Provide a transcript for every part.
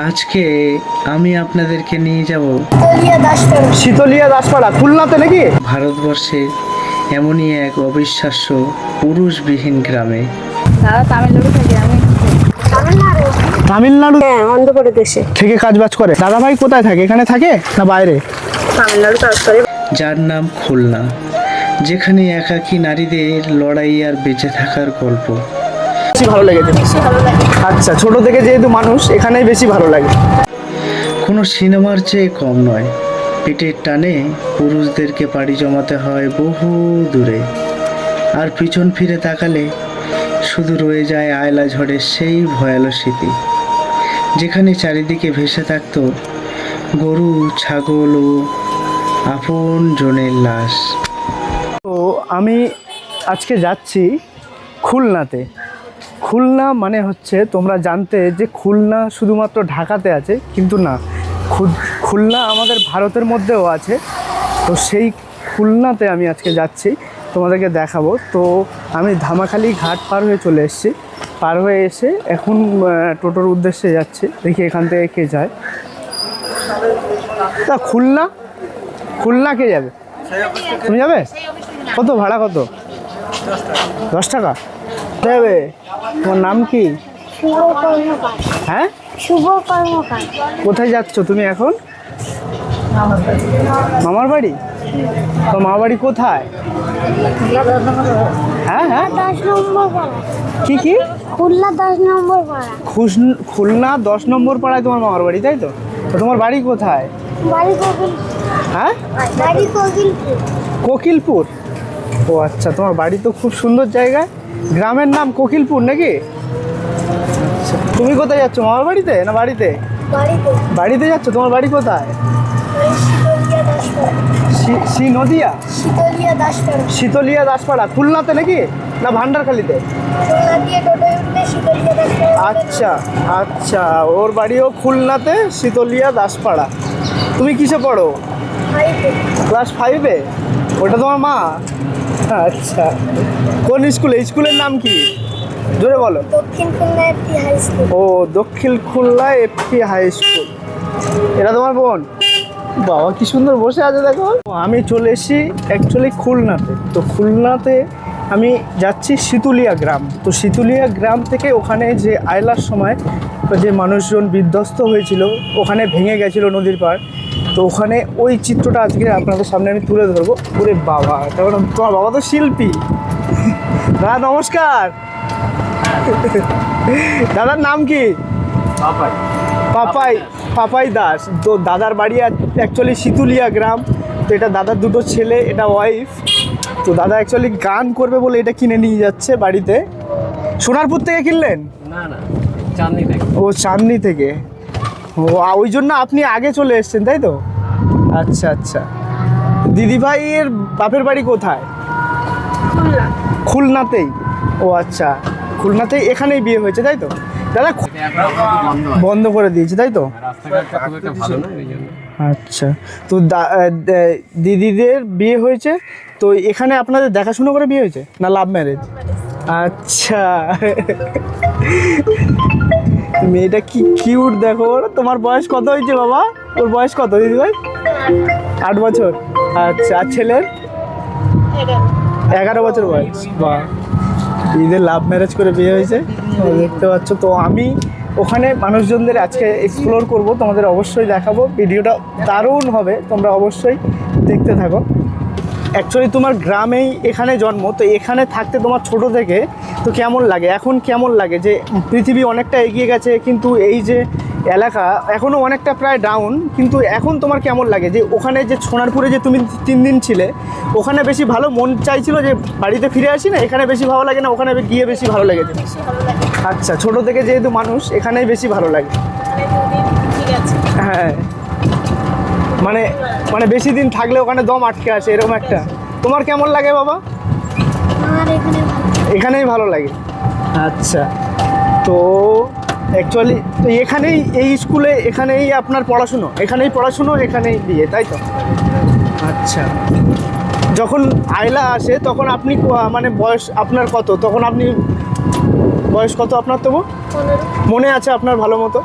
আজকে আমি আপনাদেরকে নিয়ে যাব শীতলিয়া দাসপাড়া, খুলনাতে নাকি? ভারতবর্ষের এমনই এক অবিশ্বাস্য পুরুষবিহীন গ্রামে। দাদা তামিলনাড়ু থেকে, আমি তামিলনাড়ু হ্যাঁ অন্ধ্রপ্রদেশে। থেকে কাজবাজ করে। দাদা ভাই কোথায় থাকে? এখানে থাকে না বাইরে? তামিলনাড়ু তারপরে যার নাম খুলনা, যেখানে একাকী নারীদের লড়াই আর বেঁচে থাকার গল্প। বেশি ভালো লেগেছে? বেশি ভালো লাগে। আচ্ছা, ছোট থেকে যেহেতু মানুষ, এখানেই বেশি ভালো লাগে। কোনো সিনেমার চেয়ে কম নয়। পেটের টানে পুরুষদেরকে পাড়ি জমাতে হয় বহু দূরে, আর পিছন ফিরে তাকালে শুধু রয়ে যায় আয়লা ঝড়ের সেই ভয়ালো স্মৃতি, যেখানে চারিদিকে ভেসে থাকত গরু, ছাগল ও আপন জনের লাশ। তো আমি আজকে যাচ্ছি খুলনাতে। খুলনা মানে হচ্ছে, তোমরা জানতে যে খুলনা শুধুমাত্র ঢাকাতে আছে, কিন্তু না, খুলনা আমাদের ভারতের মধ্যেও আছে। তো সেই খুলনাতে আমি আজকে যাচ্ছি, তোমাদেরকে দেখাবো। তো আমি ধামাখালি ঘাট পার হয়ে চলে এসেছি। পার হয়ে এসে এখন টোটোর উদ্দেশ্যে যাচ্ছি। দেখি এখান থেকে কে যায়। তা খুলনা কে যাবে? তুমি যাবে? কত ভাড়া? কত? 10 টাকা দেবে? তোমার নাম কি? শুভ কর্মকার। হ্যাঁ, শুভ কর্মকার। কোথায় যাচ্ছ তুমি এখন? মামার বাড়ি? তো মামার বাড়ি কোথায়? হ্যাঁ হ্যাঁ, 10 নম্বর পাড়া। কি কি? খুলনা 10 নম্বর পাড়া। খুলনা 10 নম্বর পাড়ায় তোমার মামার বাড়ি, তাই তো? তো তোমার বাড়ি কোথায়? বাড়ি কোকিল। হ্যাঁ, বাড়ি কোকিলপুর। কোকিলপুর। ও আচ্ছা, তোমার বাড়ি তো খুব সুন্দর জায়গায়। গ্রামের নাম কোকিলপুর নাকি? আচ্ছা, তুমি কোথায় যাচ্ছ? মামার বাড়িতে না বাড়িতে? বাড়িতে। বাড়িতে যাচ্ছ? তোমার বাড়ি কোথায়? শীতলিয়া দাসপাড়া। নদিয়া? শীতলিয়া দাসপাড়া। শীতলিয়া দাসপাড়া, খুলনাতে নাকি না ভান্ডারখালিতে? খুলনা দিয়ে টোটোয় উঠলে শীতলিয়া দাসপাড়া। আচ্ছা আচ্ছা, ওর বাড়িও খুলনাতে, শীতলিয়া দাসপাড়া। তুমি কিসে পড়ো? বাড়িতে। ক্লাস 5-এ? ওটা তোমার মা? আচ্ছা, কোন স্কুলে? স্কুলের নাম কি জোরে বলো। দক্ষিণ খুলনা একটি হাই স্কুল। ও, দক্ষিণ খুলনা এফপি হাই স্কুল। এটা তোমার বোন? বাবা কি সুন্দর বসে আছে দেখো। আমি চলে এসেছি অ্যাকচুয়ালি খুলনাতে। তো খুলনাতে আমি যাচ্ছি শীতলিয়া গ্রাম। তো শীতলিয়া গ্রাম থেকে ওখানে যে আয়লার সময় যে মানুষজন বিধ্বস্ত হয়েছিল, ওখানে ভেঙে গেছিল নদীর পাড়। তো ওখানে ওই চিত্রটা আজকে আপনাদের সামনে আমি তুলে ধরবো। ওরে বাবা, তখন তোমার বাবা তো শিল্পী। দাদা নমস্কার। দাদার নাম কি? পাপাই দাস। তো দাদার বাড়ি অ্যাকচুয়ালি শীতলিয়া গ্রাম। তো এটা দাদার দুটো ছেলে, এটা ওয়াইফ। তো দাদা অ্যাকচুয়ালি গান করবে বলে এটা কিনে নিয়ে যাচ্ছে বাড়িতে। সোনারপুর থেকে কিনলেন? না না, চাঁদনি থেকে। ও, চাঁদনি থেকে। ও, ওই জন্য আপনি আগে চলে এসছেন, তাই তো? আচ্ছা আচ্ছা। দিদিভাইয়ের বাপের বাড়ি কোথায়? খুলনাতেই? ও আচ্ছা, খুলনাতেই। এখানেই বিয়ে হয়েছে, তাই তো? দাদা বন্ধ করে দিয়েছে, তাই তো? রাস্তাঘাটটা খুব একটা ভালো না, এই জন্য। আচ্ছা, তো দিদিদের বিয়ে হয়েছে। তো এখানে আপনাদের দেখাশোনা করে বিয়ে হয়েছে না লাভ ম্যারেজ? আচ্ছা। মেয়েটা কি কিউট দেখো। তোমার বয়স কত হয়েছে বাবা? ওর বয়স কত দিদিভাই? 8 বছর। আচ্ছা, আর ছেলের? 11 বছর বয়স। বাহ, দিদিদের লাভ ম্যারেজ করে বিয়ে হয়েছে, দেখতে পাচ্ছ। তো আমি ওখানে মানুষজনদের আজকে এক্সপ্লোর করব, তোমাদের অবশ্যই দেখাবো। ভিডিওটা দারুণ হবে, তোমরা অবশ্যই দেখতে থাকো। অ্যাকচুয়ালি তোমার গ্রামেই এখানে জন্ম, তো এখানে থাকতে তোমার ছোট থেকে তো কেমন লাগে? এখন কেমন লাগে যে পৃথিবী অনেকটা এগিয়ে গেছে, কিন্তু এই যে এলাকা এখনও অনেকটা প্রায় ডাউন, কিন্তু এখন তোমার কেমন লাগে যে ওখানে যে সোনারপুরে যে তুমি 3 দিন ছিলে, ওখানে বেশি ভালো মন চাইছিল যে বাড়িতে ফিরে আসি না? এখানে বেশি ভালো লাগে না ওখানে গিয়ে বেশি ভালো লেগেছে? আচ্ছা, ছোট থেকে যেহেতু মানুষ, এখানেই বেশি ভালো লাগে। হ্যাঁ, মানে বেশি দিন থাকলে ওখানে দম আটকে আসে, এরকম একটা। তোমার কেমন লাগে বাবা? আমার এখানে এখানেই ভালো লাগে। আচ্ছা, তো অ্যাকচুয়ালি তো এখানেই এই স্কুলে এখানেই আপনার পড়াশুনো, এখানেই বিয়ে, তাই তো? আচ্ছা, যখন আয়লা আসে তখন আপনি মানে বয়স আপনার কত? তখন আপনি বয়স কত আপনার? তবু 15। মনে আছে আপনার ভালো মতো?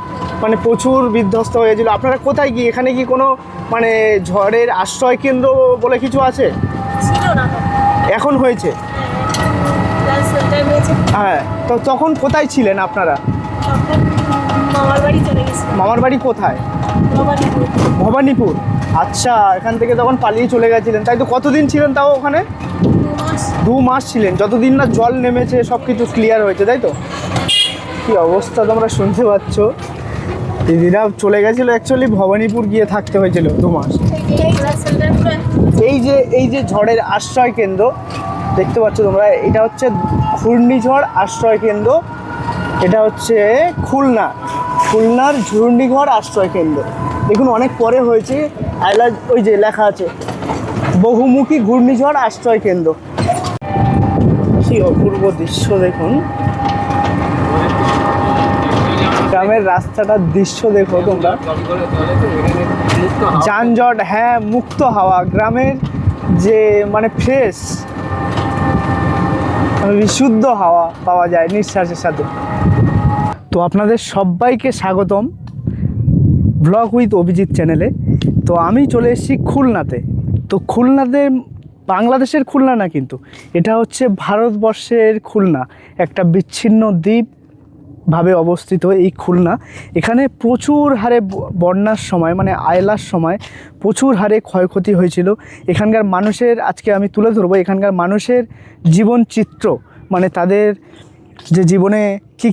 মানে প্রচুর বিধ্বস্ত হয়েছিল। আপনারা কোথায় গিয়ে, এখানে কি কোনো মানে ঝড়ের আশ্রয় কেন্দ্র বলে কিছু আছে? ছিল না তো। এখন হয়েছে? লাস্ট সেন্টার হয়েছে। হ্যাঁ, তো তখন কোথায় ছিলেন আপনারা? তখন মামার বাড়ি চলে গেছিল। মামার বাড়ি কোথায়? ভবানীপুর। ভবানীপুর। আচ্ছা, এখান থেকে তখন পালিয়ে চলে গেছিলেন, তাই তো? কতদিন ছিলেন তাও ওখানে? 2 মাস। 2 মাস ছিলেন, যতদিন না জল নেমেছে সব কিছু ক্লিয়ার হয়েছে, তাই তো? কি অবস্থা তোমরা শুনতে পাচ্ছ। দিদিরা চলে গেছিলো অ্যাকচুয়ালি ভবানীপুর গিয়ে থাকতে হয়েছিল 2 মাস। লাস্ট সেন্টার পুরো এই যে ঝড়ের আশ্রয় কেন্দ্র দেখতে পাচ্ছ তোমরা, এটা হচ্ছে ঘূর্ণিঝড় আশ্রয় কেন্দ্র। এটা হচ্ছে খুলনার ঘূর্ণিঝড় আশ্রয় কেন্দ্র। দেখুন অনেক পরে হয়েছে, আইলা ওই যে লেখা আছে বহুমুখী ঘূর্ণিঝড় আশ্রয় কেন্দ্র। কি অপূর্ব দৃশ্য দেখুন, গ্রামের রাস্তাটার দৃশ্য দেখো তোমরা, যানজট, হ্যাঁ মুক্ত হাওয়া, গ্রামের যে মানে ফ্রেশ বিশুদ্ধ হাওয়া পাওয়া যায় নিঃশ্বাসের সাথে। তো আপনাদের সবাইকে স্বাগতম ব্লগ উইথ অভিজিৎ চ্যানেলে। তো আমি চলে এসেছি খুলনাতে। তো খুলনাতে বাংলাদেশের খুলনা না, কিন্তু এটা হচ্ছে ভারতবর্ষের খুলনা, একটা বিচ্ছিন্ন দ্বীপ ভাবে অবস্থিত এই খুলনা। এখানে প্রচুর হারে বন্যার সময় মানে আয়লার সময় প্রচুর হারে ক্ষয়ক্ষতি হয়েছিল। এখানকার মানুষের আজকে আমি তুলে ধরবো এখানকার মানুষের জীবন চিত্র, মানে তাদের যে জীবনে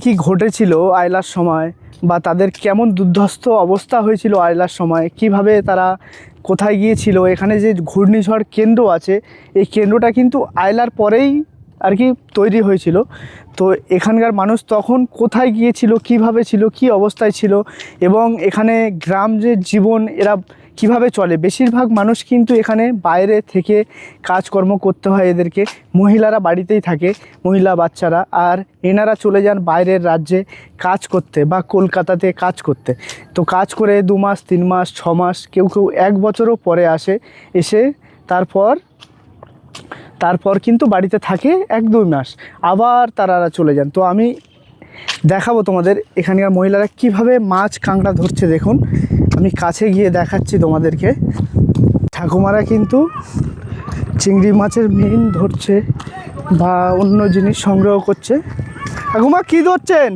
কি ঘটেছিল আয়লার সময়, বা তাদের কেমন দুর্ধস্ত অবস্থা হয়েছিল আয়লার সময়, কিভাবে তারা কোথায় গিয়েছিল। এখানে যে ঘূর্ণিঝড় কেন্দ্র আছে, এই কেন্দ্রটা কিন্তু আয়লার পরেই আর কি তৈরি হয়েছিল। তো এখানকার মানুষ তখন কোথায় গিয়েছিল, কিভাবে ছিল, কি অবস্থায় ছিল, এবং এখানে গ্রাম যে জীবন এরা কিভাবে চলে। বেশিরভাগ মানুষ কিন্তু এখানে বাইরে থেকে কাজকর্ম করতে হয় এদেরকে, মহিলারা বাড়িতেই থাকে, মহিলা বাচ্চারা, আর এনারা চলে যান বাইরের রাজ্যে কাজ করতে বা কলকাতাতে কাজ করতে। তো কাজ করে 2 মাস 3 মাস 6 মাস কেউ 1 বছরও পরে আসে, এসে তারপর কিন্তু বাড়িতে থাকে 1-2 মাস, আবার তারা চলে যান। তো আমি দেখাবো তোমাদের এখানকার মহিলারা কিভাবে মাছ কাঁকড়া ধরছে। দেখুন আমি কাছে গিয়ে দেখাচ্ছি তোমাদেরকে। ঠাকুমারা কিন্তু চিংড়ি মাছের মিন ধরছে বা অন্য জিনিস সংগ্রহ করছে। ঠাকুমা কি ধরছেন?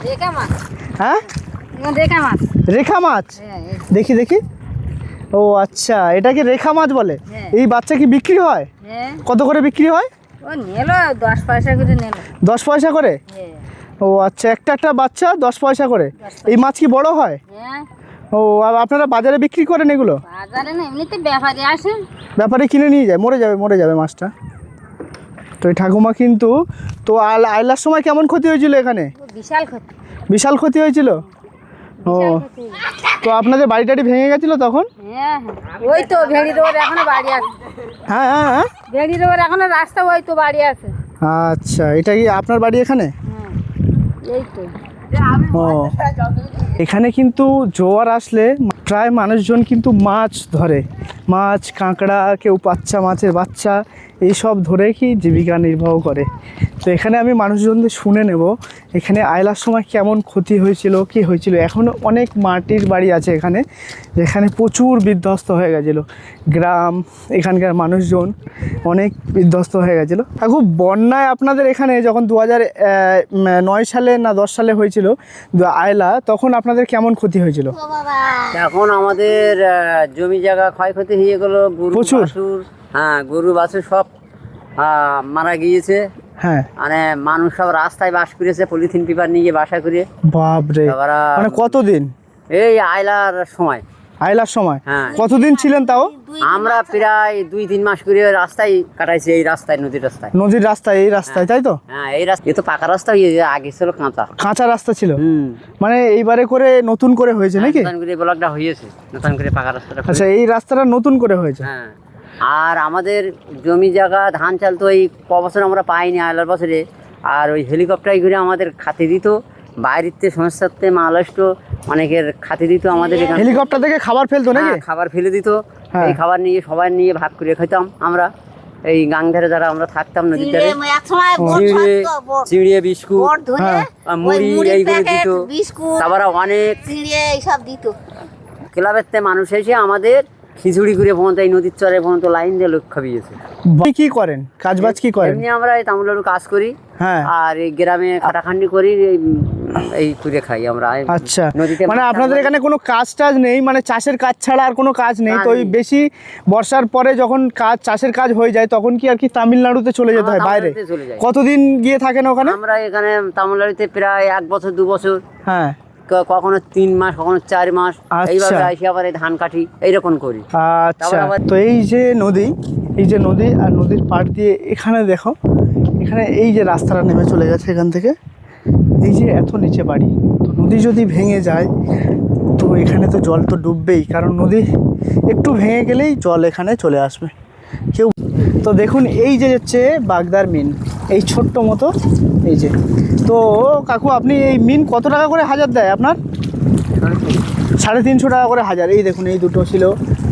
রেখা মাছ। হ্যাঁ, রেখা মাছ। রেখা মাছ, দেখি। ও আচ্ছা, এটাকে রেখা মাছ বলে। হ্যাঁ। এই বাচ্চা কি বিক্রি হয়? হ্যাঁ, কত করে বিক্রি হয়? ও নিল 10 পয়সা করে নিল। 10 পয়সা করে? হ্যাঁ। ও আচ্ছা, একটা বাচ্চা 10 পয়সা করে। এই মাছ কি বড় হয়? হ্যাঁ, ও, আর আপনারা বাজারে বিক্রি করেন এগুলো? বাজারে না, এমনিতে ব্যাপারী আসে। ব্যাপারে কিনে নিয়ে যায়, মরে যাবে মাছটা। তো এই ঠাকুমা কিন্তু, তো আয়লার সময় কেমন ক্ষতি হয়েছিল এখানে? বিশাল ক্ষতি। বিশাল ক্ষতি হয়েছিল। ও, তো আপনাদের বাড়ি টাড়ি ভেঙে গেছিল তখন? হ্যাঁ, ওই তো ভেড়ি দেওয়ার এখনো বাড়ি আছে। হ্যাঁ। ভেড়ি দেওয়ার এখনো রাস্তা, ওই তো বাড়ি আছে। আচ্ছা, এটা কি আপনার বাড়ি এখানে? হ্যাঁ, এই তো। ও, এখানে কিন্তু জোয়ার আসলে প্রায় মানুষজন কিন্তু মাছ ধরে, মাছ কাঁকড়া, কেউ মাছের বাচ্চা এইসব ধরে কি জীবিকা নির্বাহ করে। তো এখানে আমি মানুষজনদের শুনে নেব এখানে আয়লার সময় কেমন ক্ষতি হয়েছিল, কি হয়েছিল। এখনও অনেক মাটির বাড়ি আছে এখানে, যেখানে প্রচুর বিধ্বস্ত হয়ে গেছিলো গ্রাম, এখানকার মানুষজন অনেক বিধ্বস্ত হয়ে গেছিলো। খুব বন্যায় আপনাদের এখানে যখন 2009 সালে না 10 সালে হয়েছিল আয়লা, তখন আপনাদের কেমন ক্ষতি হয়েছিল? এখন আমাদের জমি জায়গা ক্ষয়ক্ষতি হয়ে গেল, প্রচুর। গরু বাছুর সব মারা গিয়েছে। হ্যাঁ, মানে মানুষ সব রাস্তায় বাস করেছে, পলিথিন পেপার নিয়ে বাসা করে। বাপরে, তারপর মানে কতদিন? এই আয়লার সময়। আয়লার সময় হ্যাঁ। কতদিন ছিলেন তাও? আমরা প্রায় 2-3 মাস করে রাস্তায় কাটাইছি, এই রাস্তায়, নদীর রাস্তায়, এই রাস্তায়, তাই তো? হ্যাঁ, এই রাস্তা, এ তো পাকা রাস্তা হয়ে যায়, আগে ছিল কাঁচা রাস্তা ছিল। মানে এইবারে করে নতুন করে হয়েছে নাকি? নতুন করে ব্লকটা হয়েছে, নতুন করে পাকা রাস্তাটা। আচ্ছা, এই রাস্তাটা নতুন করে হয়েছে। হ্যাঁ, আর আমাদের জমি জায়গা ধান চাল তো এই বছর আমরা পাইনি আয়লার বছরে। আর ওই হেলিকপ্টারে ঘুরে আমাদের খাতে দিত, বাইরেতে সংস্থাতে মহারাষ্ট্র অনেকের খাতে দিত আমাদের এখানে। হেলিকপ্টার থেকে খাবার ফেলতো নাকি? খাবার ফেলে দিত, হ্যাঁ। এই খাবার নিয়ে সবাই নিয়ে ভাগ করে খেতাম আমরা। এই গাংধারে যারা আমরা থাকতাম নদীর ধারে এক সময় চিড়িয়ে বিস্কুট ধরে আর মুড়ি এইগুলো দিত, বিস্কুট তারপরে অনেক চিড়ে এইসব দিত। ক্লাবের থেকে মানুষ এসে আমাদের খিচুড়ি করে পর্যন্ত এই নদীর চরে পর্যন্ত লাইন দিয়ে লোক খাবিয়েছে। কি করেন, কাজবাজ কি করেন? এমনি আমরা এই তামিলনাড়ু কাজ করি, হ্যাঁ। আর এই গ্রামে খাটাখান্ডি করি, এই করে খাই আমরা। আচ্ছা, নদীতে মানে মাছ আপনাদের চাষ এখানে কোনো কাজ টাজ নেই, মানে চাষের কাজ ছাড়া আর কোনো কাজ নেই? না, তো ওই নেই। বেশি বর্ষার পরে যখন কাজ চাষের কাজ হয়ে যায় তখন কি আর কি তামিলনাড়ুতে চলে যেতে হয় আমরা বাইরে? তামিলনাড়ুতে চলে যাই। কতদিন গিয়ে থাকেন ওখানে? আমরা এখানে তামিলনাড়ুতে প্রায় 1 বছর 2 বছর, হ্যাঁ। কখনো 3 মাস, কখনো 4 মাস, আচ্ছা। এইভাবে এসে আবার এই ধান কাটি এইরকম করি। আচ্ছা, তারপর আবার- তো এই যে নদী, এই যে নদী আর নদীর পাড় দিয়ে এখানে দেখো, এখানে এই যে রাস্তাটা নেমে চলে গেছে এখান থেকে, এই যে এত নিচে বাড়ি। তো নদী যদি ভেঙে যায় তো এখানে তো জল তো ডুববেই, কারণ নদী একটু ভেঙে গেলেই জল এখানে চলে আসবে। কেউ তো দেখুন এই যে হচ্ছে বাগদার মিন, এই ছোট্ট মতো এই যে। তো কাকু আপনি এই মিন কত টাকা করে হাজার দেয় আপনার? 350 টাকা করে হাজার। এই দেখুন এই দুটো ছিল,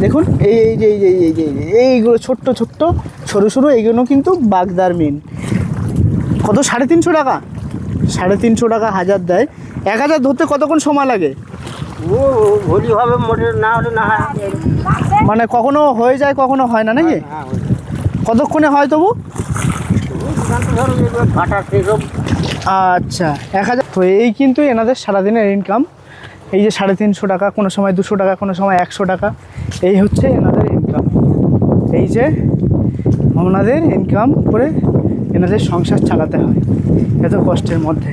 দেখুন এই যে এই যে এই যে এই যে এইগুলো ছোট্ট ছোট্ট সরু সরু, এইগুলো কিন্তু বাগদার মিন। কত? 350 টাকা? 350 টাকা হাজার দেয়। 1000 ধরতে কতক্ষণ সময় লাগে? ভুলিভাবে মোটে না হলে না হয়, মানে কখনো হয়ে যায় কখনো হয় না নাকি? কতক্ষণে হয় তবু? ফাটা সেসব আচ্ছা, 1000। তো এই কিন্তু এনাদের সারাদিনের ইনকাম, এই যে 350 টাকা, কোনো সময় 200 টাকা, কোনো সময় 100 টাকা, এই হচ্ছে এনাদের ইনকাম। এই যে ওনাদের ইনকাম করে এনাদের সংসার চালাতে হয় এত কষ্টের মধ্যে।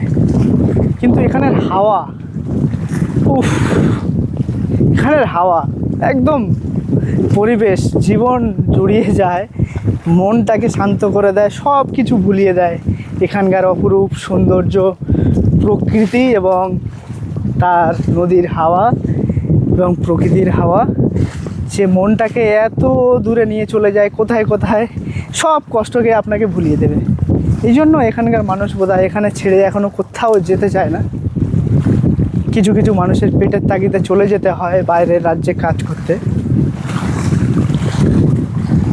কিন্তু এখানের হাওয়া, উফ, এখানের হাওয়া একদম পরিবেশ জীবন জুড়িয়ে যায়, মনটাকে শান্ত করে দেয়, সব কিছু ভুলিয়ে দেয়। এখানকার অপরূপ সৌন্দর্য, প্রকৃতি এবং তার নদীর হাওয়া এবং প্রকৃতির হাওয়া, সে মনটাকে এত দূরে নিয়ে চলে যায়, কোথায় কোথায় সব কষ্টকে আপনাকে ভুলিয়ে দেবে। এই জন্য এখানকার মানুষ বোধহয় এখানে ছেড়ে এখনও কোথাও যেতে চায় না। কিছু কিছু মানুষের পেটের তাগিদে চলে যেতে হয় বাইরের রাজ্যে কাজ করতে।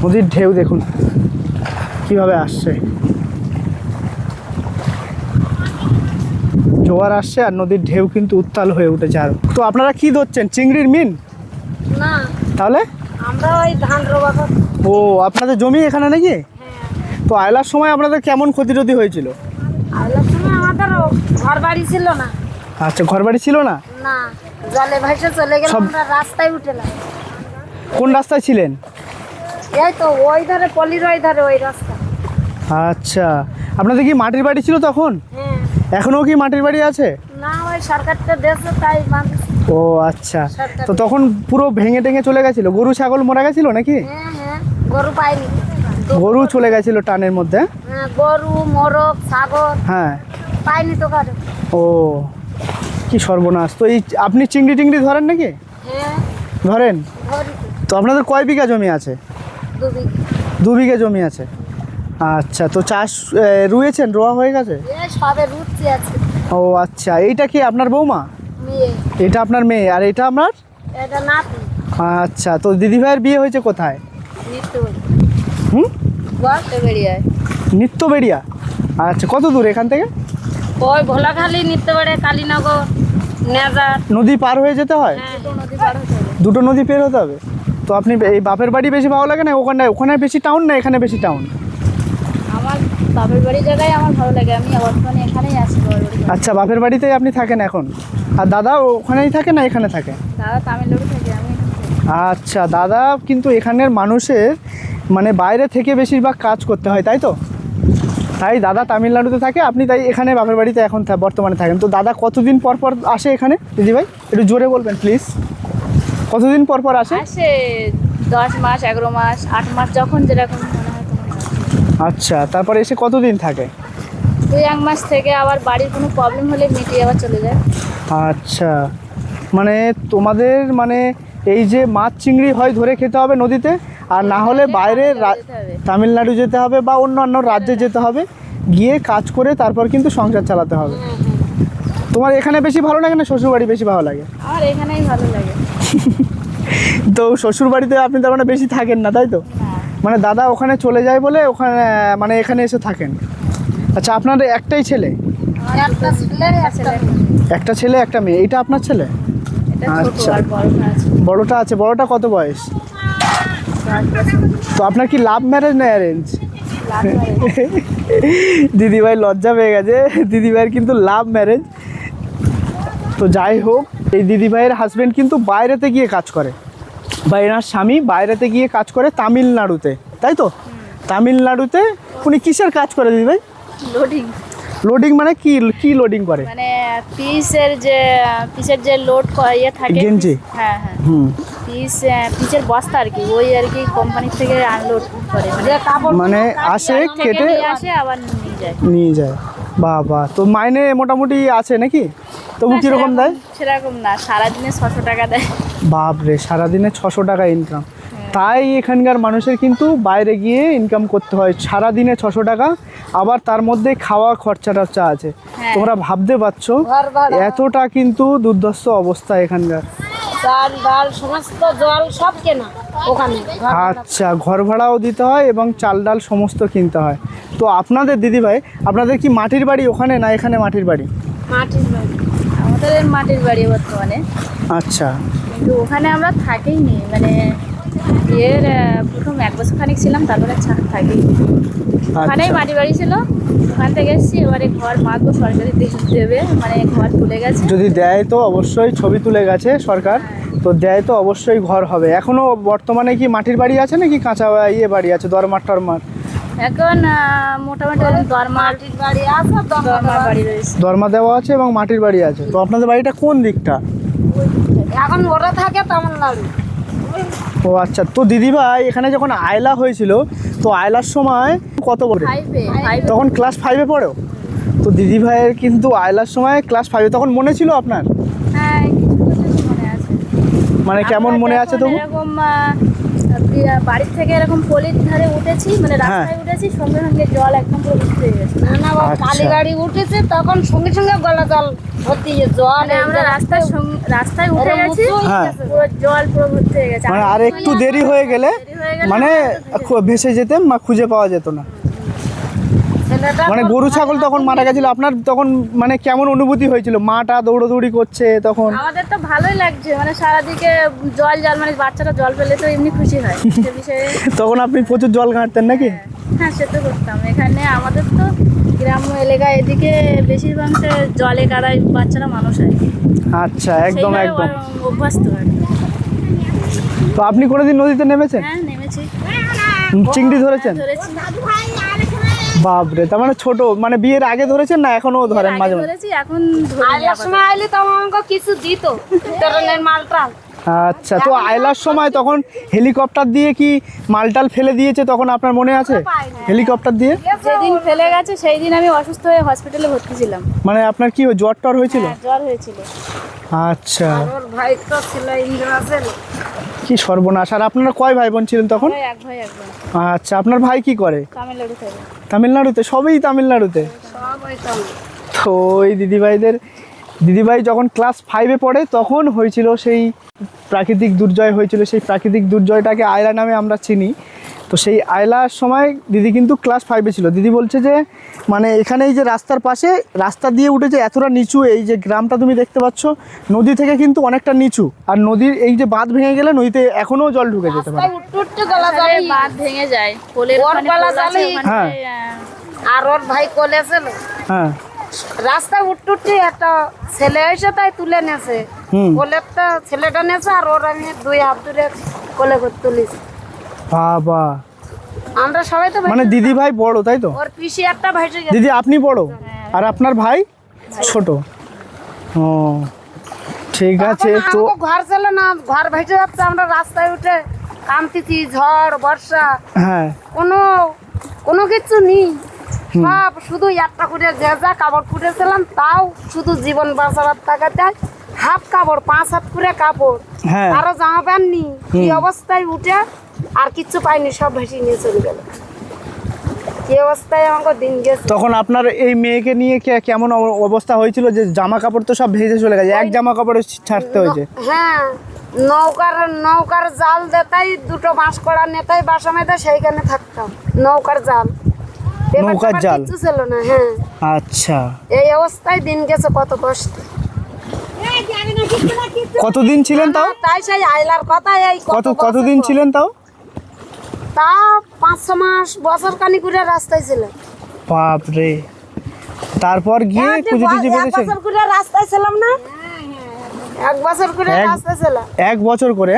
নদীর ঢেউ দেখুন কিভাবে আসছে, জোয়ার আসছে আর নদীর ঢেউ কিন্তু উত্তাল হয়ে উঠেছে আরো। তো আপনারা কি ধরছেন, চিংড়ির মিন? না, তাহলে আমরা ওই ধান রোবা করছি। ও, আপনাদের জমি এখানে নাকি? তো আয়লার সময় আপনাদের কেমন ক্ষতি টতি হয়েছিল? আইলার সময় আমাদের ঘর বাড়ি ছিল না। আচ্ছা, ঘর বাড়ি ছিল না? না, জলে ভাসে চলে গেলে সব- আমরা রাস্তায় উঠেলাম। কোন রাস্তায় ছিলেন? এই তো ওই ধারে, পলির ওই ধারে ওই রাস্তা। আচ্ছা, আপনাদের কি মাটির বাড়ি ছিল তখন? হ্যাঁ। এখনও কি মাটির বাড়ি আছে? না, ওই সরকারটা দেশে তাই বাঁধছে। ও আচ্ছা, তো তখন পুরো ভেঙে টেঙে চলে গেছিল? গরু ছাগল মারা গেছিল নাকি? হ্যাঁ হ্যাঁ, গরু পাইনি। গরু চলে গেছিল টানের মধ্যে? হ্যাঁ, গরু, মোরগ, ছাগল হ্যাঁ। পাইনি তো কারো। ও, কি সর্বনাশ। তো এই আপনি চিংড়ি টিংড়ি ধরেন নাকি? হ্যাঁ, ধরেন। ধরি তো আপনাদের কয় বিঘা জমি আছে? 2 বিঘা। 2 বিঘা জমি আছে। আচ্ছা, তো চাষ রুয়েছেন, রোয়া হয়ে গেছে? এই সবে রুচি আছে। ও আচ্ছা, এইটা কি আপনার বৌমা? মেয়ে, এটা আপনার মেয়ে, আর এটা আপনার? এটা নাতি। আচ্ছা, তো দিদিভাইয়ের বিয়ে হয়েছে কোথায়? নিত্য হুম, বলতে বেরিয়ে নিত্যবেড়িয়া। আচ্ছা, কত দূর এখান থেকে? ওই ভোলাখালী, নিত্যবাড়ি, কালীনগর, নেজার। নদী পার হয়ে যেতে হয়? হ্যাঁ, নদী পার হতে হবে। দুটো নদী পের হতে হবে। তো আপনি এই বাপের বাড়ি বেশি ভালো লাগে না ওখানে? ওখানে বেশি টাউন না এখানে বেশি টাউন? আমার বাপের বাড়ি জায়গায় আমার ভালো লাগে, আমি বর্তমানে এখানেই আছি বাপের বাড়ি। আচ্ছা, বাপের বাড়িতেই আপনি থাকেন এখন? আর দাদা ওখানেই থাকে না এখানে থাকে? দাদা তামিলনাড়ু থেকে, আমি এখানে থাকি। আচ্ছা, দাদা কিন্তু এখানের মানুষের মানে বাইরে থেকে বেশিরভাগ কাজ করতে হয়, তাই তো? তাই দাদা তামিলনাড়ুতে থাকে, আপনি তাই এখানে বাপের বাড়িতে এখন বর্তমানে থাকেন। তো দাদা কতদিন পর পর আসে এখানে দিদিভাই? একটু জোরে বলবেন প্লিজ, কতদিন পর পর আসে? আসে 10 মাস, 11 মাস, 8 মাস, যখন যেরকম মনে হয় তখন আসে। আচ্ছা, তারপরে এসে কতদিন থাকে? 2-1 মাস থেকে আবার বাড়ির কোনো প্রবলেম হলে মিটিয়ে আবার চলে যায়। আচ্ছা, মানে তোমাদের মানে এই যে মাছ চিংড়ি হয় ধরে খেতে হবে নদীতে, আর না হলে বাইরে যেতে হবে। তামিলনাড়ু যেতে হবে বা অন্য রাজ্যে যেতে হবে, গিয়ে কাজ করে তারপর কিন্তু সংসার চালাতে হবে। তোমার এখানে বেশি ভালো লাগে না শ্বশুরবাড়ি বেশি ভালো লাগে? আমার এখানেই ভালো লাগে। তো শ্বশুরবাড়িতে আপনি তার মানে বেশি থাকেন না, তাই তো? না, মানে দাদা ওখানে চলে যায় বলে ওখানে মানে এখানে এসে থাকেন। আচ্ছা, আপনার একটাই ছেলে? একটা ছেলে একটা একটা ছেলে একটা মেয়ে। এটা আপনার ছেলে? এটা ছোট আচ্ছা। আর বড়টা আছে বড়টা আছে। বড়টা কত বয়স? 5 বছর। তো আপনার কি লাভ ম্যারেজ না অ্যারেঞ্জ? লাভ হয়েছে। দিদিভাই লজ্জা পেয়ে গেছে, দিদিভাইয়ের কিন্তু লাভ ম্যারেজ। তো যাই হোক, এই দিদিভাইয়ের হাজবেন্ড কিন্তু বাইরেতে গিয়ে কাজ করে, বা এনার স্বামী বাইরেতে গিয়ে কাজ করে তামিলনাড়ুতে, তাই তো? তামিলনাড়ুতে উনি কিসের কাজ করে দিদিভাই? লোডিং, লোডিং মানে কি কি লোডিং করে? মানে পিসের যে লোড ইয়ে থাকে গেঞ্জি? হ্যাঁ হ্যাঁ, হুম। পিসের বস্তা আর কি, ওই আর কি কোম্পানি থেকে আনলোড করে, মানে আসে কেটে নিয়ে আসে আবার নিয়ে যায়। নিয়ে যায়। বাবা, তো মাইনে মোটামুটি আছে নাকি? তবু না, কীরকম দেয়? সেরকম না, সারাদিনে 600 টাকা দেয়। বাপরে, সারাদিনে 600 টাকা ইনকাম। তাই এখানকার মানুষের কিন্তু বাইরে গিয়ে ইনকাম করতে হয়, সারাদিনে 600 টাকা, আবার তার মধ্যে খাওয়া খরচা টরচা আছে। হ্যাঁ। তোমরা ভাবতে পারছো এতটা কিন্তু দুর্ধর্ষ অবস্থা এখানকার। চাল ডাল সমস্ত জল সব কেনা ওখানে। আচ্ছা, ঘর ভাড়াও দিতে হয় এবং চাল ডাল সমস্ত কিনতে হয়। তো আপনাদের দিদিভাই, আপনাদের কি মাটির বাড়ি ওখানে না এখানে মাটির বাড়ি? মাটির বাড়ি। আমাদের মাটির বাড়ি বর্তমানে, আচ্ছা। কিন্তু ওখানে আমরা থাকিনি, মানে বিয়ের প্রথম 1 বছর খানিক ছিলাম, তারপরে থাকি ওখানেই। আচ্ছা। মাটির বাড়ি ছিল, ওখান থেকে এসেছি। এবারে ঘর মাগো সরকারি দেবে, মানে ঘর তুলে গেছে। যদি দেয় তো অবশ্যই, ছবি তুলে গেছে সরকার, তো দেয় তো অবশ্যই ঘর হবে। এখনো বর্তমানে কি মাটির বাড়ি আছে নাকি কাঁচা বাড়ি আছে, দরমার টরমার? এখন মোটামুটি দরমার বাড়ি আছে, দরমার বাড়ি রয়েছে। দরমা দেওয়া আছে এবং মাটির বাড়ি আছে। তো আপনাদের বাড়িটা কোন দিকটা? এখন ওরা থাকে তামিলনাড়ু। ও আচ্ছা। তো দিদিভাই এখানে যখন আয়লা হয়েছিল, তো আয়লার সময় কত বড়? 5 তখন ক্লাস 5-এ পড়ো? তো দিদিভাইয়ের কিন্তু আয়লার সময় ক্লাস 5-এ, তখন মনে ছিল আপনার? হ্যাঁ, কিছু কিছু মনে আছে। মানে কেমন আমরা মনে আছে যখন তবু? এরকম বাড়ির থেকে এরকম পলির ধারে উঠেছি, মানে রাস্তায় উঠেছি, সঙ্গে সঙ্গে জল একদম পুরো ভর্তি হয়ে গেছে। না ও আচ্ছা। কালী গাড়ি উঠেছে তখন সঙ্গে সঙ্গে গলা জল ভর্তি হয়ে জল। মানে আমরা রাস্তায় উঠে এরকম গেছি, উঁচু হ্যাঁ। পুরো জল পুরো ভর্তি হয়ে গেছে। মানে আর একটু দেরি হয়ে গেলে মানে ভেসে যেতেন বা খুঁজে পাওয়া যেত না। ছেলেটা মানে গরু ছাগল তখন মারা গেছিল, আপনার তখন মানে কেমন অনুভূতি হয়েছিল? মাটা দৌড়োদৌড়ি করছে তখন? আমাদের তো ভালোই লাগছে, মানে সারাদিকে জল মানে বাচ্চারা জল পেলে তো এমনি খুশি হয় সে বিষয়ে। তখন আপনি প্রচুর জল ঘাঁটতেন নাকি? হ্যাঁ, সে তো করতাম। এখানে আমাদের তো গ্রাম্য এলাকা, এদিকে বেশিরভাগ জলে কাদায় বাচ্চারা মানুষ হয়, আচ্ছা, একদম সেইভাবে একদম। অভ্যস্ত হয়। তো আপনি কোনোদিন নদীতে নেমেছেন? হ্যাঁ, নেমেছি, চিংড়ি ধরেছেন? ধরেছি। বাপরে, তার মানে ছোট, মানে বিয়ের আগে ধরেছেন না এখনো ধরেন আগে মাঝে মাঝে? ধরেছি, এখন ধরিনি আইলার আপাতত। সময় আইলে তো আমাকে কিছু দিত ট্রেনের মালটা। আচ্ছা। তো আয়লার সময় তখন হেলিকপ্টার দিয়ে কি মালটাল ফেলে দিয়েছে, তখন আপনার মনে আছে? হেলিকপ্টার দিয়ে যেদিন ফেলে গেছে সেই দিন আমি অসুস্থ হয়ে হসপিটালে ভর্তি ছিলাম। মানে আপনার কি জ্বর টর হয়েছিল? হ্যাঁ, জ্বর হয়েছিল। আচ্ছা, ওর ভাই তো ছিল ইন্দ্রাসেল। কি সর্বনাশ। আর আপনারা কয় ভাই বোন ছিলেন তখন? ওই এক ভাই এক বোন, আচ্ছা, আপনার ভাই কি করে? তামিলনাড়ু থেকে। তামিলনাড়ুতে? সবই তামিলনাড়ুতে? সব ওই তো তো ওই দিদিভাই যখন ক্লাস 5-এ পড়ে তখন হয়েছিল সেই প্রাকৃতিক দুর্জয় হয়েছিল। সেই প্রাকৃতিক দুর্জয়টাকে আয়লা নামে আমরা চিনি। তো সেই আয়লার সময় দিদি কিন্তু ক্লাস 5-এ ছিল। দিদি বলছে যে মানে এখানে এই যে রাস্তার পাশে রাস্তা দিয়ে উঠেছে, এতটা নিচু, এই যে গ্রামটা তুমি দেখতে পাচ্ছ নদী থেকে কিন্তু অনেকটা নিচু, আর নদীর এই যে বাঁধ ভেঙে গেলে নদীতে এখনো জল ঢুকে যেতে পারে। উঠতে গলা আসলে জলে বাঁধ ভেঙে যায়, পোলের ওর ওখানে গলা পোল আছে, জলেই- ওখানে, হ্যাঁ। আর ওর ভাই কোলে ছিল। হ্যাঁ। রাস্তায় উঠতে একটা ছেলে এসে তাই তুলে নেছে। হুম। কোলে তো ছেলেটা নেছে আর ওর আমি 2 হাত ধরে কোলে করে তুলিছি। বাবা, আমরা সবাই তো মানে দিদি ভাই বড় তাই তো? ওর পিসি একটা ভাইসে গেছে। দিদি আপনি বড় আর আপনার ভাই ছোট? ও ঠিক আছে। তো আমাকে ঘর ছিল না, ঘর ভেসে যাচ্ছে, আমরা রাস্তায় উঠে কামতেছি, ঝড় বর্ষা হ্যাঁ, কোনো কিছু নেই, সব শুধু একটা করে যে যা কাপড় ফুটেছিলাম তাও শুধু জীবন বাঁচাবার টাকাতে হাফ কাপড়, 5 হাত করে কাপড়, হ্যাঁ। আরো জামা প্যান্ট নি, কি অবস্থায় উঠে আর কিচ্ছু পাইনি, সব ভেসে নিয়ে চলে গেল। কি অবস্থায় আমাকে দিন গেছে। তখন আপনার এই মেয়েকে নিয়ে কেমন অবস্থা হয়েছিল যে জামা কাপড় তো সব ভেজে চলে গেছে, এক জামা কাপড়ে ছাড়তে হয়েছে? হ্যাঁ, নৌকার জাল দেতাই, দুটো বাঁশ কড়া নেতাই বাসা মেতে সেইখানে থাকতাম। নৌকার জাল, এবার নৌকার তো আর জাল। কিচ্ছু ছিল না। হ্যাঁ, আচ্ছা, এই অবস্থায় দিন গেছে কত কষ্ট। কতদিন ছিলেন তাও? তাই সেই আইলার কথা এই কতদিন ছিলেন তাও? তা 5-6 মাস, বছর খানি করে রাস্তায় ছিলাম। বাপ রে, তারপর গিয়ে কুচি টুচি এক বেঁধেছেন? বছর করে রাস্তায় ছিলাম না, 1 বছর করে এক- রাস্তায় ছিলাম। 1 বছর করে?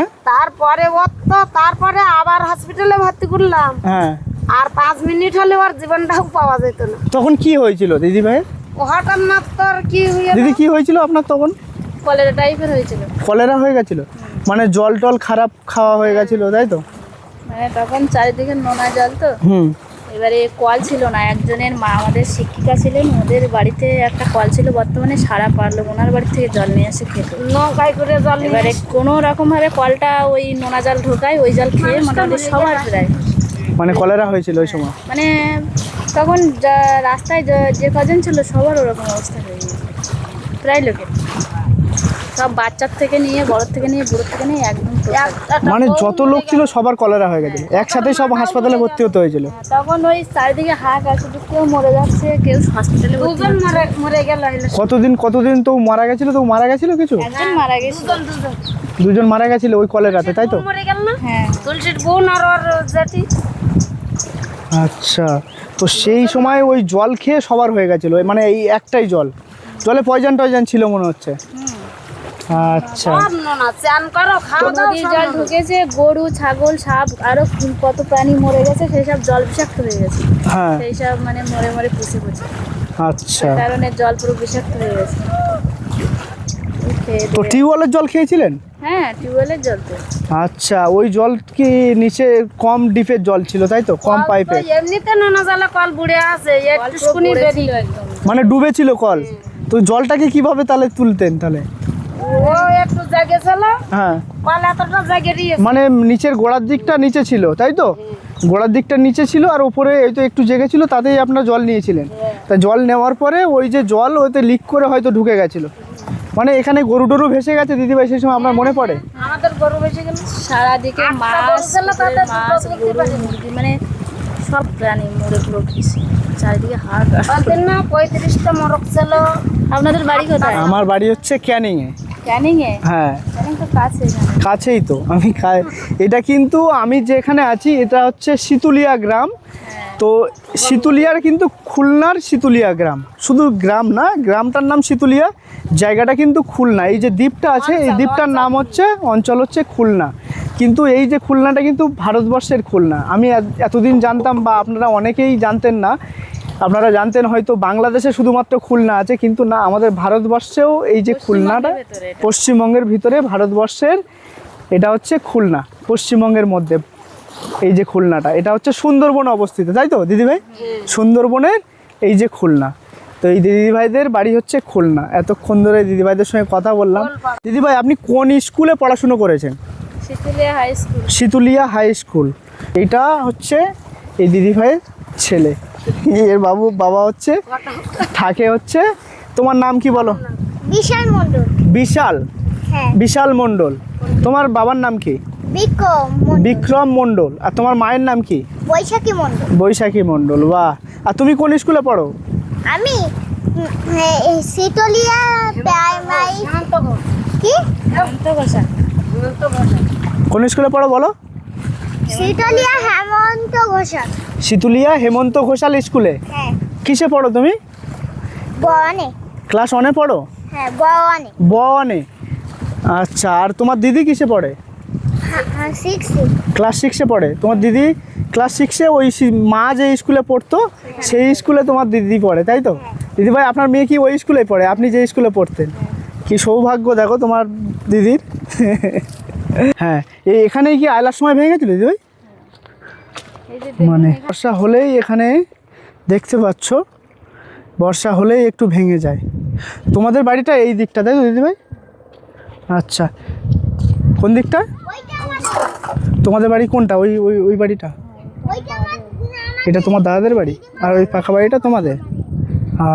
তারপরে আবার হসপিটালে ভর্তি করলাম। হ্যাঁ, আর 5 মিনিট হলে ওর জীবনটাও পাওয়া যেত না। তখন কি হয়েছিল দিদি ভাই? ও হঠাৎ না তোর কি হয়ে দিদি কি হয়েছিল আপনার তখন? কলেরা টাইপের হয়েছিল। কলেরা হয়ে গেছিল? মানে জল টল খারাপ খাওয়া হয়ে গেছিল, তাই তো? মানে তখন চারিদিকে নোনা জল তো, হুম। এবারে কল ছিল না। একজনের মা আমাদের শিক্ষিকা ছিলেন, ওদের বাড়িতে একটা কল ছিল, বর্তমানে সারা পারলো, ওনার বাড়ি থেকে জল নিয়ে এসে খেত। নৌকায় করে জল নিয়ে এবারে কোনো রকম ভাবে কলটা ওই নোনা জল ঢোকায়, ওই জল খেয়ে মোটামুটি সবার প্রায়, মানে কলেরা হয়েছিল ওই সময়? মানে তখন রাস্তায় যে কজন ছিল সবার ওরকম অবস্থা হয়ে গেছে, প্রায় লোকের, সব বাচ্চার থেকে নিয়ে বড় থেকে নিয়ে বুড়োর থেকে নিয়ে একদম total। মানে যত লোক ছিল সবার কলেরা হয়ে গেছিল, একসাথে সব হাসপাতালে ভর্তি হতে হয়েছিল? তখন ওই চারিদিকে হাঁক আছে, কেউ মরে যাচ্ছে, কেউ হসপিটালে দুজন মরে গেল। কতদিন তো মারা গেছিল? তো মারা গেছিল কিছু? একজন মারা গেছে। দুজন মারা গেছিল ওই কলেরাতে, তাই তো? মরে গেল না? হ্যাঁ, তুলসীর বোন আর ওর জেঠি। আচ্ছা, তো সেই সময় ওই জল খেয়ে সবার হয়ে গেছিল, মানে এই একটাই জলে পয়জন টয়জন ছিল মনে হচ্ছে। আচ্ছা, সব নোনা, চান করো, খাওয়া দাও, নদীর জল ঢুকেছে, গরু ছাগল সাপ আরো কত প্রাণী মরে গেছে, সেই সব জল বিষাক্ত হয়ে গেছে, হ্যাঁ, সেই সব মানে মরে মরে পুষে আচ্ছা। কারণে জল পুরো বিষাক্ত হয়ে গেছে। খেয়ে তো দিয়ে- টিউবওয়েলের জল খেয়েছিলেন? হ্যাঁ, টিউবওয়েলের জল তো। আচ্ছা, ওই জল কি নিচে কম ডিপের জল ছিল, তাই তো? কম পাইপে, তো এমনিতে নোনা জলে কল বুড়ে আছে, একটুকুনি পড়ে বেরিয়ে ছিল একদম। মানে ডুবে ছিল কল। তো জলটাকে কিভাবে তাহলে তুলতেন তাহলে? ও একটু জাগেছিল, হ্যাঁ, কল এতটা জাগে দিয়েছে। মানে নিচের গোড়ার দিকটা নিচে ছিল, তাই তো? গোড়ার দিকটা নিচে ছিল আর উপরে এই তো একটু জেগেছিল, তাতেই আপনার জল নিয়েছিলেন। তা জল নেওয়ার পরে ওই যে জল ওইতে লিক করে হয়তো ঢুকে গেছিল, মানে এখানে গরু টরু ভেসে গেছে দিদিভাই সেই সময়, আপনার মনে পড়ে? আমাদের গরু বেশি গেল। সারাদিকে মাছ, বলছিল তাদের মাছ, দুটো গরু, বলতে মুরগি, মানে সব প্রাণী মরে পুরো কিছু, চারিদিকে হাঁক। বলতেন না 35টা মরক ছিল। আপনাদের বাড়ি কোথায়? আমার বাড়ি হচ্ছে ক্যানিংয়ে। ক্যানিং এ? হ্যাঁ, ক্যানিং তো কাছে এখানে। কাছেই তো। এটা কিন্তু আমি যেখানে আছি এটা হচ্ছে শীতুলিয়া গ্রাম। তো শীতুলিয়ার কিন্তু খুলনার শীতুলিয়া গ্রাম, শুধু গ্রাম না, গ্রামটার নাম শীতুলিয়া, জায়গাটা কিন্তু খুলনা। এই যে দ্বীপটা আছে এই দ্বীপটার নাম হচ্ছে, অঞ্চল হচ্ছে খুলনা। কিন্তু এই যে খুলনাটা কিন্তু ভারতবর্ষের খুলনা। আমি এতদিন জানতাম, বা আপনারা অনেকেই জানতেন না, আপনারা জানতেন হয়তো বাংলাদেশে শুধুমাত্র খুলনা আছে, কিন্তু না, আমাদের ভারতবর্ষেও এই যে খুলনাটা, পশ্চিমবঙ্গের ভিতরে ভারতবর্ষের এটা হচ্ছে খুলনা, পশ্চিমবঙ্গের মধ্যে এই যে খুলনাটা, এটা হচ্ছে সুন্দরবনে অবস্থিত, তাই তো দিদিভাই? সুন্দরবনের এই যে খুলনা। তো এই দিদিভাইদের বাড়ি হচ্ছে খুলনা। এতক্ষণ ধরে দিদিভাইদের সঙ্গে কথা বললাম। দিদিভাই, আপনি কোন স্কুলে পড়াশুনো করেছেন? Shitalia high school. Shitulia high school. এটা হচ্ছে এই দিদিভাইয়ের ছেলে, এর বাবা হচ্ছে থাকে হচ্ছে, তোমার নাম কি বলো? বিশাল মন্ডল। বিশাল? হ্যাঁ। বিশাল মণ্ডল। তোমার বাবার নাম কি? বিক্রম মন্ডল। বিক্রম মণ্ডল। আর তোমার মায়ের নাম কি? বৈশাখী মন্ডল। বৈশাখী মণ্ডল। বাহ। আর তুমি কোন স্কুলে পড়ো? আমি শীতলিয়া প্রাইমারি। কি? হেমন্ত ঘোষাল। কোন স্কুলে পড়ো বলো? শীতলিয়া হেমন্ত ঘোষাল। শীতুলিয়া হেমন্ত ঘোষাল স্কুলে। হ্যাঁ। কিসে পড়ো তুমি? বনে। ক্লাস 1-এ পড়ো? হ্যাঁ, বনে। বনে। আচ্ছা, আর তোমার দিদি কিসে পড়ে? 6। ক্লাস 6-এ পড়ে। তোমার দিদি ক্লাস 6-এ ওই মা যে স্কুলে পড়তো সেই স্কুলে তোমার দিদি পড়ে, তাই তো? দিদিভাই, আপনার মেয়ে কি ওই স্কুলে পড়ে আপনি যে স্কুলে পড়তেন? কি সৌভাগ্য দেখো তোমার দিদির। হ্যাঁ, এখানেই কি আয়লার সময় ভেঙে গেছিল দিদিভাই? এই যে মানে বর্ষা হলেই এখানে দেখতে পাচ্ছ, বর্ষা হলেই একটু ভেঙে যায়। তোমাদের বাড়িটা এই দিকটা, তাই তো দিদিভাই? আচ্ছা, কোন দিকটা? তোমাদের বাড়ি কোনটা? ওই ওই ওই বাড়িটা? এটা তোমার দাদাদের বাড়ি, আর ওই পাকা বাড়িটা তোমাদের?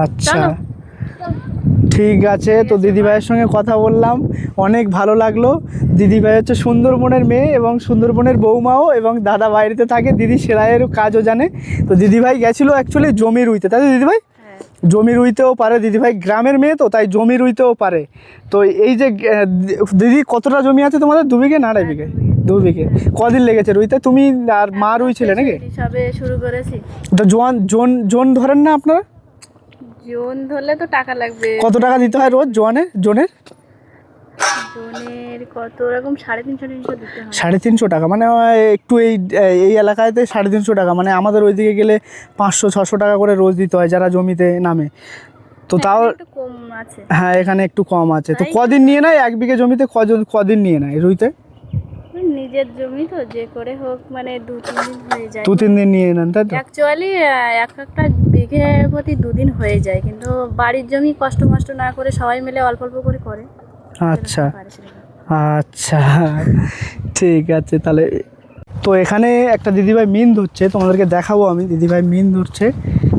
আচ্ছা, ঠিক আছে, তো দিদিভাইয়ের সঙ্গে কথা বললাম, অনেক ভালো লাগলো। দিদিভাই হচ্ছে সুন্দরবনের মেয়ে এবং সুন্দরবনের বৌমাও, এবং দাদা বাইরেতে থাকে, দিদি সেলাইয়েরও কাজও জানে। তো দিদিভাই গেছিলো অ্যাকচুয়ালি জমি রুইতে, তাই তো দিদিভাই? জমি রুইতেও পারে দিদিভাই, গ্রামের মেয়ে তো তাই জমি রুইতেও পারে। তো এই যে দিদি কতটা জমি আছে তোমাদের? 2 বিঘে না 2.5 বিঘে? 2 বিঘে। কদিন লেগেছে রুইতে? তুমি আর মা রুইছিলে নাকি? সবে শুরু করেছি। তো জোন ধরেন না আপনারা? জোন ধরলে তো টাকা লাগবে। কত টাকা দিতে হয় রোজ জোনের? জোনের কত রকম 350 দিতে হয়। 350 টাকা, মানে একটু এই এলাকাতে 350 টাকা, মানে আমাদের ওইদিকে গেলে 500-600 টাকা করে রোজ দিতে হয় যারা জমিতে নামে। তো তাও একটু কম আছে। হ্যাঁ, এখানে একটু কম আছে। তো কদিন নিয়ে নেয় 1 বিঘে জমিতে? কদিন নিয়ে নেয় রুইতে? নিজের জমি তো যে করে হোক মানে 2-3 দিন হয়ে যায়। 2-3 দিন নিয়ে নেন, তাই তো? অ্যাকচুয়ালি একটা বিঘে প্রতি 2 দিন হয়ে যায়, কিন্তু বাড়ির জমি কষ্ট না করে সবাই মিলে অল্প অল্প করে করে। আচ্ছা আচ্ছা, ঠিক আছে তাহলে। তো এখানে একটা দিদিভাই মিন ধরছে, তোমাদেরকে দেখাবো আমি। দিদিভাই মিন ধরছে।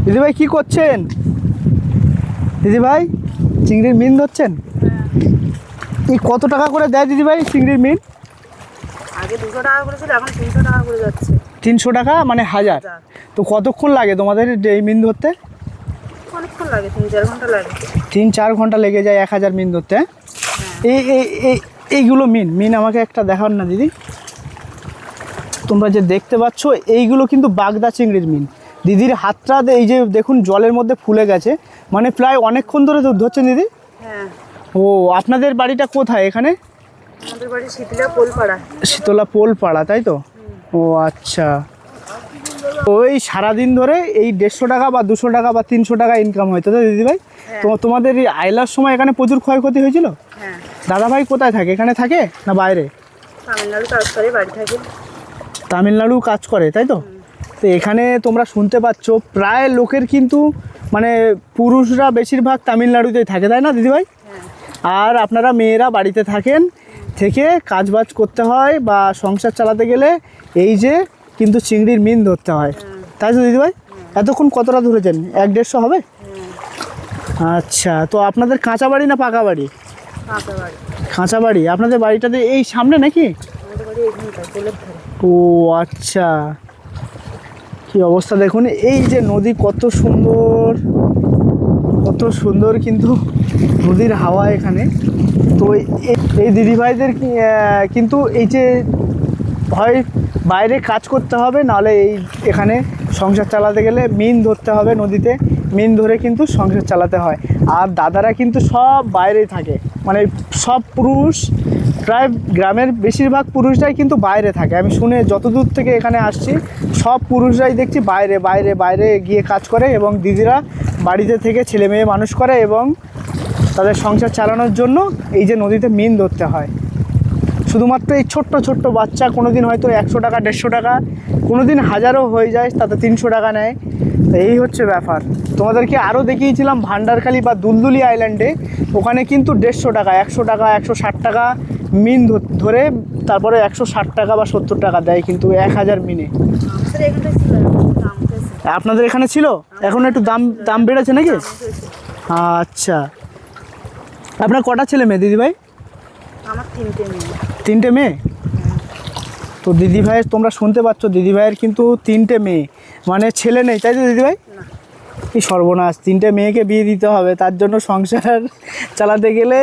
দিদিভাই কি করছেন? দিদিভাই চিংড়ির মিন ধরছেন? এই কত টাকা করে দেয় দিদিভাই চিংড়ির মিন? আগে 200 টাকা করে ছিল, এখন 300 টাকা করে যাচ্ছে। 300 টাকা মানে 1000। তো কতক্ষণ লাগে তোমাদের এই মিন ধরতে? অনেকক্ষণ লাগে, 3-4 ঘন্টা লাগে। 3-4 ঘন্টা লেগে যায় 1000 মিন ধরতে? এইগুলো মিন আমাকে একটা দেখান না দিদি। তোমরা যে দেখতে পাচ্ছ এইগুলো কিন্তু বাগদা চিংড়ির মিন। দিদির হাতটা এই যে দেখুন জলের মধ্যে ফুলে গেছে, মানে প্রায় অনেকক্ষণ ধরে ধরছেন দিদি? হ্যাঁ। ও, আপনাদের বাড়িটা কোথায় এখানে? আমাদের বাড়ি শীতলা পোলপাড়া, তাই তো? ও আচ্ছা। ওই সারাদিন ধরে এই 150 টাকা বা 200 টাকা বা 300 টাকা ইনকাম হয়তো, তাই দিদিভাই? তো তোমাদের এই আইলার সময় এখানে প্রচুর ক্ষয়ক্ষতি হয়েছিল? হ্যাঁ। দাদাভাই কোথায় থাকে? এখানে থাকে না বাইরে? তামিলনাড়ু কাজ করে, বাড়ি থাকে। তামিলনাড়ু কাজ করে, তাই তো? তো এখানে তোমরা শুনতে পাচ্ছ প্রায় লোকের কিন্তু মানে পুরুষরা বেশিরভাগ তামিলনাড়ুতেই থাকে, তাই না দিদিভাই? আর আপনারা মেয়েরা বাড়িতে থাকেন, থেকে কাজবাজ করতে হয় বা সংসার চালাতে গেলে এই যে কিন্তু চিংড়ির মিন ধরতে হয়, তাই তো দিদিভাই? এতক্ষণ কতটা ধরেছেন? 1-150 হবে? আচ্ছা, তো আপনাদের কাঁচা বাড়ি না পাকা বাড়ি? কাঁচা বাড়ি। আপনাদের বাড়িটাতে এই সামনে নাকি? ও আচ্ছা, কি অবস্থা দেখুন। এই যে নদী কত সুন্দর কিন্তু নদীর হাওয়া এখানে। তো এই দিদিভাইদের কিন্তু এই যে হয় বাইরে কাজ করতে হবে, নাহলে এখানে সংসার চালাতে গেলে মিন ধরতে হবে নদীতে। মিন ধরে কিন্তু সংসার চালাতে হয়। আর দাদারা কিন্তু সব বাইরেই থাকে, মানে সব পুরুষ, প্রায় গ্রামের বেশিরভাগ পুরুষরাই কিন্তু বাইরে থাকে। আমি শুনে যতদূর থেকে এখানে আসছি সব পুরুষরাই দেখছি বাইরে গিয়ে কাজ করে, এবং দিদিরা বাড়িতে থেকে ছেলে মেয়ে মানুষ করে এবং তাদের সংসার চালানোর জন্য এই যে নদীতে মিন ধরতে হয়। শুধুমাত্র এই ছোট্ট বাচ্চা কোনো দিন হয়তো 100 টাকা 150 টাকা, কোনো দিন 1000ও হয়ে যায়, তাতে 300 টাকা নেয়। তো এই হচ্ছে ব্যাপার। তোমাদেরকে আরও দেখিয়েছিলাম ভান্ডারখালি বা দুলদুলি আইল্যান্ডে, ওখানে কিন্তু 150 টাকা 100 টাকা 160 টাকা মিন ধরে তারপরে 160 টাকা বা 70 টাকা দেয় কিন্তু 1000 মিনে। আপনাদের এখানে ছিল, এখন একটু দাম বেড়েছে নাকি? আচ্ছা, আপনার কটা ছেলে মেয়ে দিদিভাই? আমার 3টে মেয়ে। 3টে মেয়ে? তো দিদিভাইয়ের তোমরা শুনতে পাচ্ছ, দিদিভাইয়ের কিন্তু 3টে মেয়ে, মানে ছেলে নেই, তাই তো দিদিভাই? কি সর্বনাশ, 3টে মেয়েকে বিয়ে দিতে হবে, তার জন্য সংসার চালাতে গেলে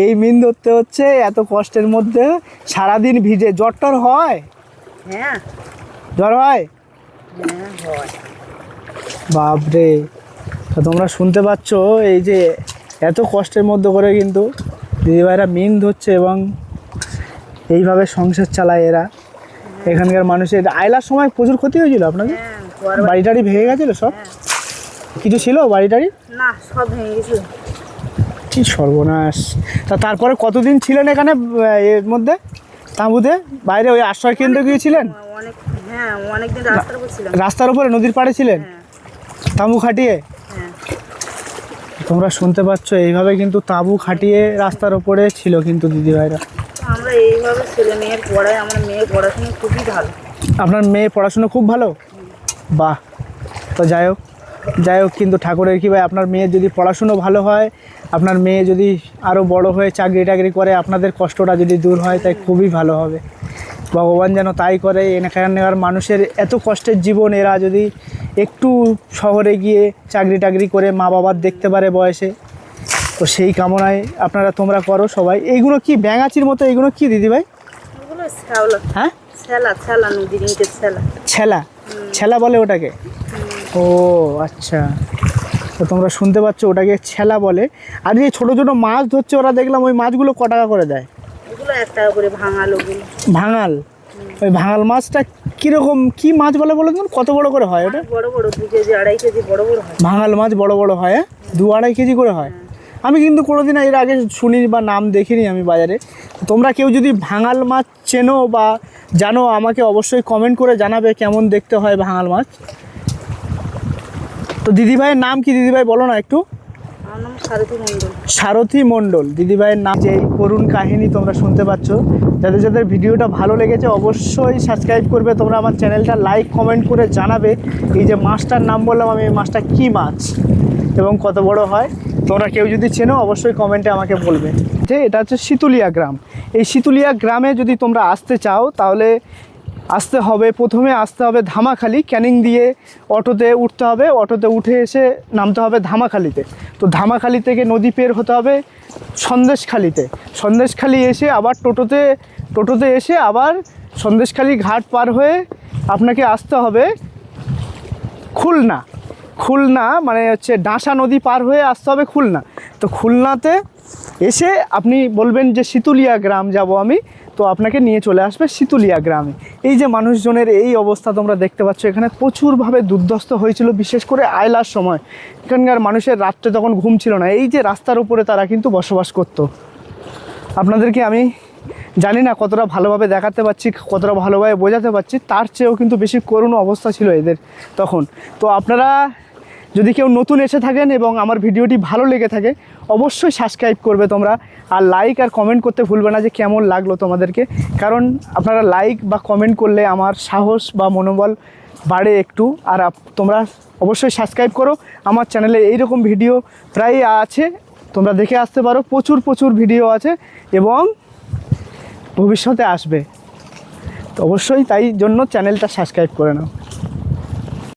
এই মিন ধরতে হচ্ছে এত কষ্টের মধ্যে। সারাদিন ভিজে। জ্বর টর হয়? হ্যাঁ, জ্বর হয়? বাপরে। তো তোমরা শুনতে পাচ্ছ এই যে এত কষ্টের মধ্যে করে কিন্তু দিদিভাইরা মিন ধরছে এবং এইভাবে সংসার চালায় এরা। এখানকার মানুষের আইলার সময় প্রচুর ক্ষতি হয়েছিল আপনাদের? বাড়ি টাড়ি ভেঙে গেছিল সব? কিছু ছিল বাড়ি টাড়ি? না, সব ভেঙে গেছিল। কি সর্বনাশ। তারপরে কতদিন ছিলেন এখানে এর মধ্যে তাঁবুতে? বাইরে ওই আশ্রয় কেন্দ্র গিয়েছিলেন? অনেকদিন রাস্তার উপর ছিলাম। রাস্তার উপরে নদীর পাড়ে ছিলেন তাঁবু খাটিয়ে? তোমরা শুনতে পাচ্ছ এইভাবে কিন্তু তাঁবু খাটিয়ে রাস্তার উপরে ছিল কিন্তু দিদিভাইরা। আমরা এইভাবে ছেলে মেয়ের পড়াই, আমার মেয়ে পড়াশোনা খুবই ভালো। আপনার মেয়ে পড়াশোনা খুব ভালো? বাহ। তো যাই হোক, যাই হোক, কিন্তু ঠাকুরের কি ভাই, আপনার মেয়ের যদি পড়াশুনো ভালো হয়, আপনার মেয়ে যদি আরও বড় হয়ে চাকরি টাকরি করে, আপনাদের কষ্টটা যদি দূর হয়, তাই খুবই ভালো হবে। ভগবান যেন তাই করে। এখানকার মানুষের এত কষ্টের জীবন, এরা যদি একটু শহরে গিয়ে চাকরি টাকরি করে মা বাবার দেখতে পারে বয়সে, তো সেই কামনায় তোমরা করো সবাই। এইগুলো কি ব্যাঙাচির মতো, এইগুলো কি দিদিভাই? ওগুলো শ্যাওলা, হ্যাঁ, ছেলা নদীর নিচে ছেলা। ছেলা বলে ওটাকে? ও আচ্ছা, তো তোমরা শুনতে পাচ্ছ, ওটাকে ছেলা বলে। আর যে ছোটো ছোটো মাছ ধরছে ওরা, দেখলাম ওই মাছগুলো ক টাকা করে দেয়? ওগুলো 1 টাকা করে ভাঙাল। ওগুলো ভাঙাল। ওই ভাঙাল মাছটা কীরকম, কী মাছ বলে বলো তো? কত বড় করে হয় ওটা? বড় 2 কেজি 2.5 কেজি বড় হয়। ভাঙাল মাছ বড় বড় হয়, 2-2.5 কেজি করে হয়। আমি কিন্তু কোনোদিন এর আগে শুনি বা নাম দেখিনি আমি বাজারে। তোমরা কেউ যদি ভাঙাল মাছ চেনো বা জানো, আমাকে অবশ্যই কমেন্ট করে জানাবে কেমন দেখতে হয় ভাঙাল মাছ। তো দিদিভাইয়ের নাম কি দিদিভাই, বলো না একটু? আমার নাম সারথী মণ্ডল। সারথী মণ্ডল দিদিভাইয়ের নাম। যে এই করুণ কাহিনী তোমরা শুনতে পাচ্ছ, যাদের যাদের ভিডিওটা ভালো লেগেছে অবশ্যই সাবস্ক্রাইব করবে তোমরা আমার চ্যানেলটা, লাইক কমেন্ট করে জানাবে এই যে মাছটার নাম বললাম আমি, এই মাছটা কী মাছ এবং কত বড় হয়। তোমরা কেউ যদি চেনো অবশ্যই কমেন্টে আমাকে বলবে। যে এটা হচ্ছে শীতুলিয়া গ্রাম। এই শীতুলিয়া গ্রামে যদি তোমরা আসতে চাও, তাহলে প্রথমে আসতে হবে ধামাখালি। ক্যানিং দিয়ে অটোতে উঠতে হবে, অটোতে উঠে এসে নামতে হবে ধামাখালিতে। তো ধামাখালি থেকে নদী পের হতে হবে সন্দেশখালিতে। সন্দেশখালি এসে আবার টোটোতে এসে আবার সন্দেশখালি ঘাট পার হয়ে আপনাকে আসতে হবে খুলনা, মানে হচ্ছে ডাঁসা নদী পার হয়ে আসতে হবে খুলনা। তো খুলনাতে এসে আপনি বলবেন যে শীতুলিয়া গ্রাম যাব আমি, তো আপনাকে নিয়ে চলে আসবে শীতুলিয়া গ্রামে। এই যে মানুষজনের এই অবস্থা তোমরা দেখতে পাচ্ছ, এখানে প্রচুরভাবে দুর্দস্ত হয়েছিল, বিশেষ করে আয়লার সময়। এখানকার মানুষের রাত্রে তখন ঘুম ছিল না, এই যে রাস্তার উপরে তারা কিন্তু বসবাস করত। আপনাদেরকে আমি জানি না কতটা ভালোভাবে দেখাতে পারছি, কতটা ভালোভাবে বোঝাতে পারছি, তার চেয়েও কিন্তু বেশি করুণ অবস্থা ছিল এদের তখন। তো আপনারা যদি কেউ নতুন এসে থাকেন এবং আমার ভিডিওটি ভালো লেগে থাকে, অবশ্যই সাবস্ক্রাইব করবে তোমরা, আর লাইক আর কমেন্ট করতে ভুলবে না যে কেমন লাগলো তোমাদেরকে। কারণ আপনারা লাইক বা কমেন্ট করলে আমার সাহস বা মনোবল বাড়ে একটু। আর তোমরা অবশ্যই সাবস্ক্রাইব করো আমার চ্যানেলে, এইরকম ভিডিও প্রায় আছে, তোমরা দেখে আসতে পারো। প্রচুর ভিডিও আছে এবং ভবিষ্যতে আসবে, তো অবশ্যই তাই জন্য চ্যানেলটা সাবস্ক্রাইব করে নাও।